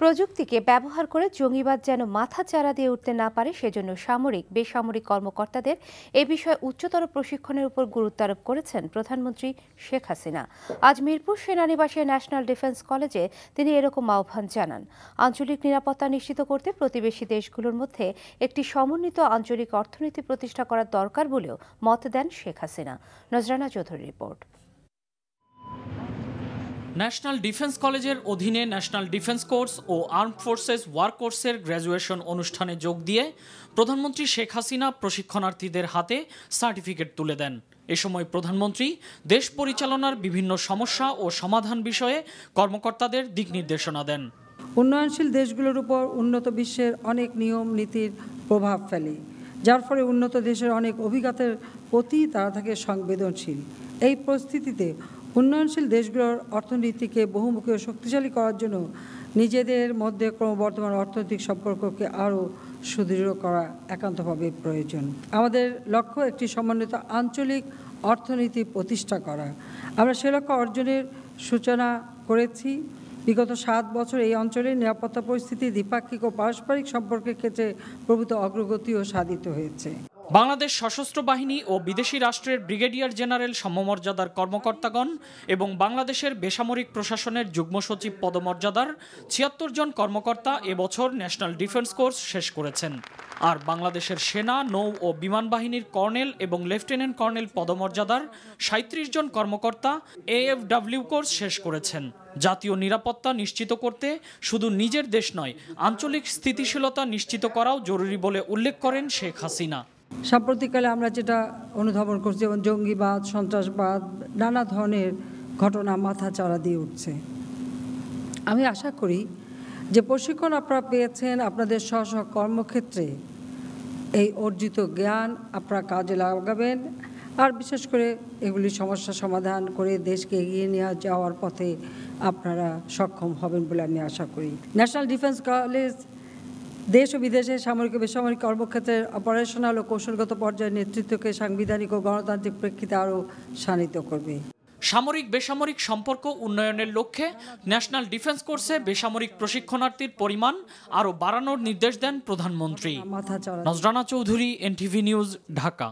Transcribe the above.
প্রযুক্তিকে ব্যবহার করে জঙ্গিবাদ যেন মাথাচাড়া দিয়ে উঠতে না পারে সেজন্য সামরিক বেসামরিক কর্মকর্তাদের এ বিষয়ে উচ্চতর প্রশিক্ষণের উপর গুরুত্ব আরোপ করেছেন প্রধানমন্ত্রী শেখ হাসিনা। আজ মিরপুর সেনানিবাসে ন্যাশনাল ডিফেন্স কলেজে তিনি এরকম আহ্বান জানান। আঞ্চলিক নিরাপত্তা নিশ্চিত করতে প্রতিবেশী দেশগুলোর মধ্যে একটি সমন্বিত আঞ্চলিক অর্থনীতি প্রতিষ্ঠা করার দরকার বলেও মত দেন শেখ হাসিনা। নজরানা চৌধুরীর রিপোর্ট। ন্যাশনাল ডিফেন্স কলেজের অধীনে ন্যাশনাল ডিফেন্স কোর্স ও আর্মড ফোর্সেস ওয়ার কোর্সের গ্র্যাজুয়েশন অনুষ্ঠানে যোগ দিয়ে প্রধানমন্ত্রী শেখ হাসিনা প্রশিক্ষণার্থীদের হাতে সার্টিফিকেট তুলে দেন। এ সময় প্রধানমন্ত্রী দেশ পরিচালনার বিভিন্ন সমস্যা ও সমাধান বিষয়ে কর্মকর্তাদের দিক নির্দেশনা দেন। উন্নয়নশীল দেশগুলোর উপর উন্নত বিশ্বের অনেক নিয়ম নীতির প্রভাব ফেলে, যার ফলে উন্নত দেশের অনেক অভিজ্ঞতার প্রতি তারা থাকে সংবেদনশীল। এই পরিস্থিতিতে উন্নয়নশীল দেশগুলোর অর্থনীতিকে বহুমুখী ও শক্তিশালী করার জন্য নিজেদের মধ্যে ক্রমবর্ধমান অর্থনৈতিক সম্পর্ককে আরও সুদৃঢ় করা একান্তভাবে প্রয়োজন। আমাদের লক্ষ্য একটি সমন্বিত আঞ্চলিক অর্থনীতি প্রতিষ্ঠা করা। আমরা সে লক্ষ্য অর্জনের সূচনা করেছি। বিগত 7 বছর এই অঞ্চলের নিরাপত্তা পরিস্থিতি, দ্বিপাক্ষিক ও পারস্পরিক সম্পর্কের ক্ষেত্রে প্রভূত অগ্রগতিও সাধিত হয়েছে। বাংলাদেশ সশস্ত্র বাহিনী ও বিদেশি রাষ্ট্রের ব্রিগেডিয়ার জেনারেল সমমর্যাদার কর্মকর্তাগণ এবং বাংলাদেশের বেসামরিক প্রশাসনের যুগ্ম সচিব পদমর্যাদার ৭৬ জন কর্মকর্তা এবছর ন্যাশনাল ডিফেন্স কোর্স শেষ করেছেন। আর বাংলাদেশের সেনা, নৌ ও বিমান বাহিনীর কর্নেল এবং লেফটেন্যান্ট কর্নেল পদমর্যাদার ৩৭ জন কর্মকর্তা AFW কোর্স শেষ করেছেন। জাতীয় নিরাপত্তা নিশ্চিত করতে শুধু নিজের দেশ নয়, আঞ্চলিক স্থিতিশীলতা নিশ্চিত করাও জরুরি বলে উল্লেখ করেন শেখ হাসিনা। সাম্প্রতিককালে আমরা যেটা অনুধাবন করছি, যেমন জঙ্গিবাদ, সন্ত্রাসবাদ, নানা ধরনের ঘটনা মাথাচাড়া দিয়ে উঠছে। আমি আশা করি যে প্রশিক্ষণ আপনারা পেয়েছেন, আপনাদের স্ব কর্মক্ষেত্রে এই অর্জিত জ্ঞান আপনারা কাজে লাগাবেন, আর বিশেষ করে এগুলি সমস্যা সমাধান করে দেশকে এগিয়ে নিয়ে যাওয়ার পথে আপনারা সক্ষম হবেন বলে আমি আশা করি। ন্যাশনাল ডিফেন্স কলেজ দেশ ও বিদেশে সামরিক ও বেসামরিক কর্মক্ষেত্রের অপারেশনাল ও কৌশলগত পর্যায়ে নেতৃত্বকে সাংবিধানিক ও গণতান্ত্রিক প্রেক্ষিতে আরও শানিত করবে। সামরিক বেসামরিক সম্পর্ক উন্নয়নের লক্ষ্যে ন্যাশনাল ডিফেন্স কোর্সে বেসামরিক প্রশিক্ষণার্থীর পরিমাণ আরও বাড়ানোর নির্দেশ দেন প্রধানমন্ত্রী। মাথা চড়া। নজরানা চৌধুরী, NTV নিউজ, ঢাকা।